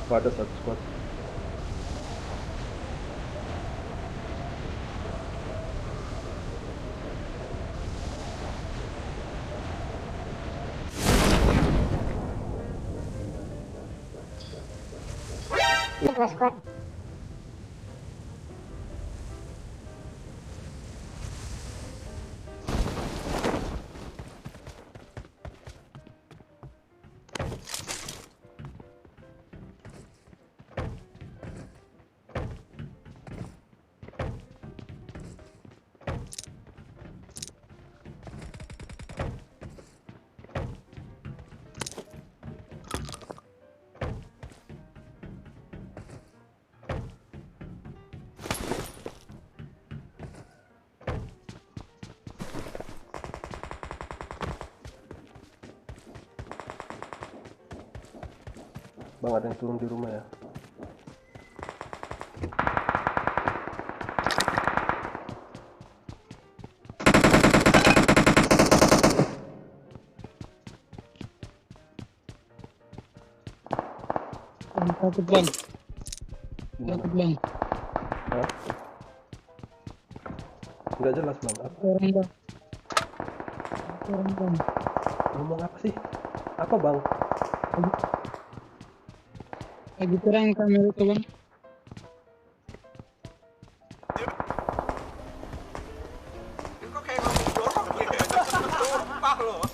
Oh, ada satu squad. Dua squad. Bang, ada yang turun di rumah ya. Takut bang, Gimana? takut bang. Hah? Nggak jelas bang. Apa? Orang bang, orang bang. Ngomong apa sih? Apa bang? Lagi perang kamera tuh bang. Kok kayak ngomong jorok gitu. Sumpah loh.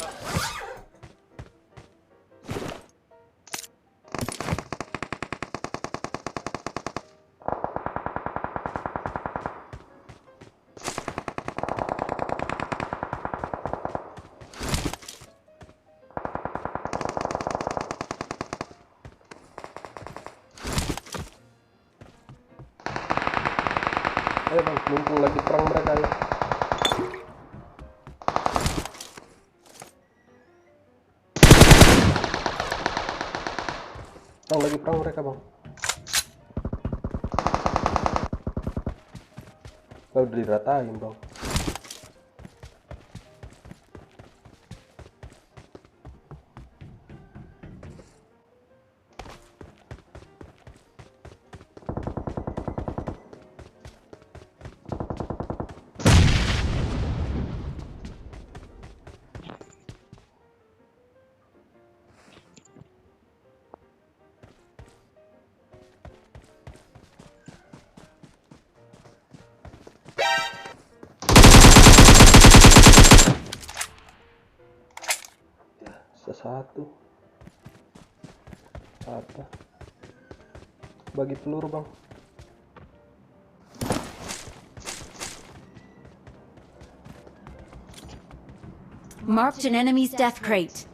Ayo bang, mumpung lagi perang mereka ya. Bang, lagi perang mereka bang. Udah diratain bang. Satu. Apa? Bagi peluru bang. Marked an enemy's death crate.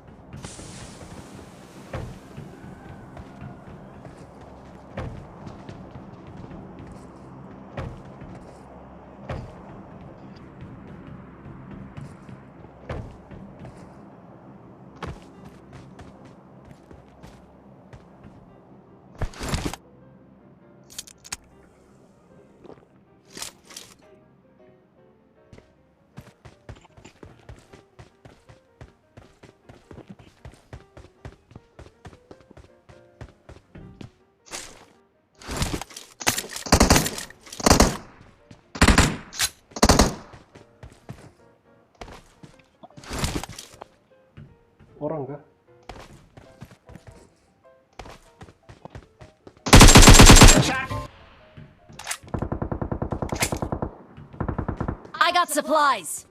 Orang kah? I got supplies.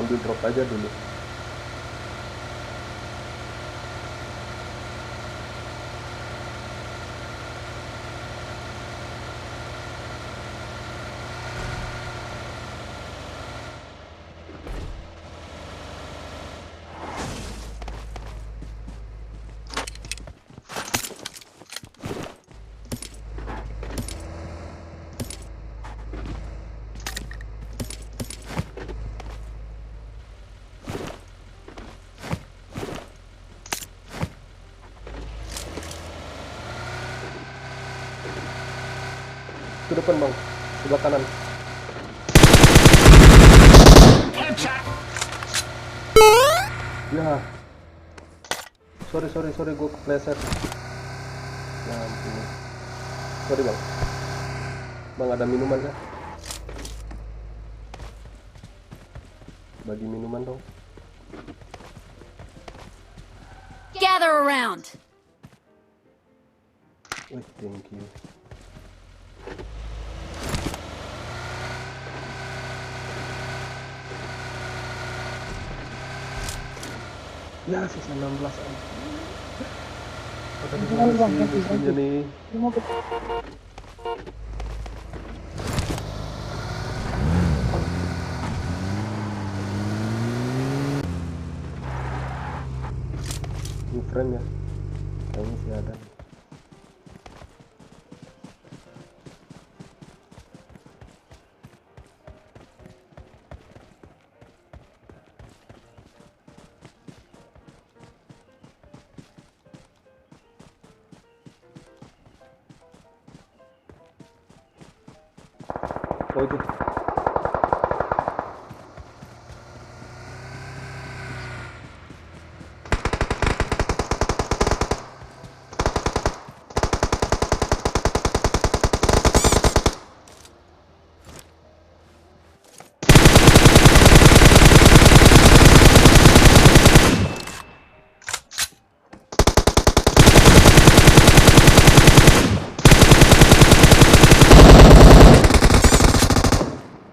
Ambil drop aja dulu. Ke depan bang, sebelah kanan. Ya. Sorry, gue kepleset. Ya ampun. Sorry bang. Bang ada minuman kah? Bagi minuman dong. Gather around. Wih, thank you. Ya, sisa 16 an. Ada di mana sih musuhnya nih? Dia mau ke Ini frame ya? Kayaknya sih ada. Oh itu.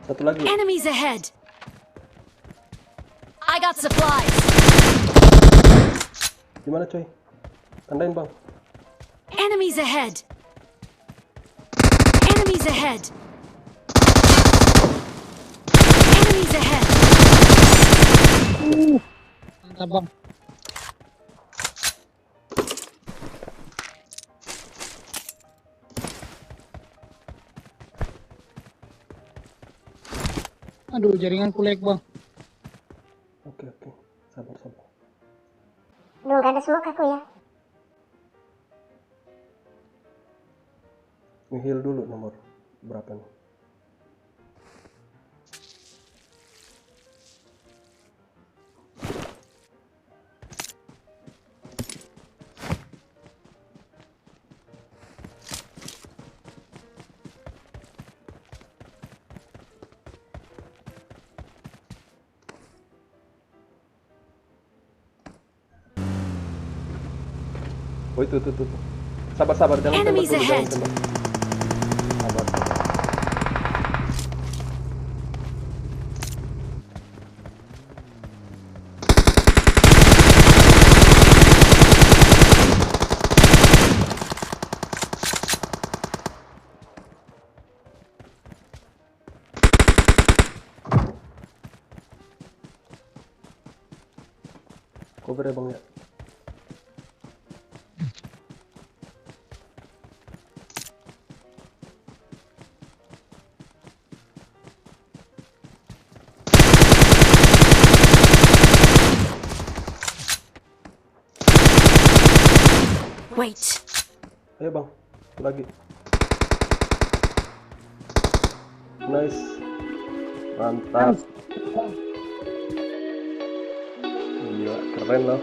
Satu lagi. Enemies ahead. I got supplies. Gimana coy? Tandain bang. Enemies ahead. Enemies ahead. Enemies ahead. mantap bang. Aduh, jaringan kulek bang. Oke. Sabar. Belum gak ada smoke aku ya. Nge-heal dulu nomor berapa nih? Oh itu. Sabar, jangan tembak Enemies dulu, jangan ahead. tembak. Sabar. Cover ya bang ya. Wait. Ayo bang, lagi. Nice. Mantap. Gila, keren loh.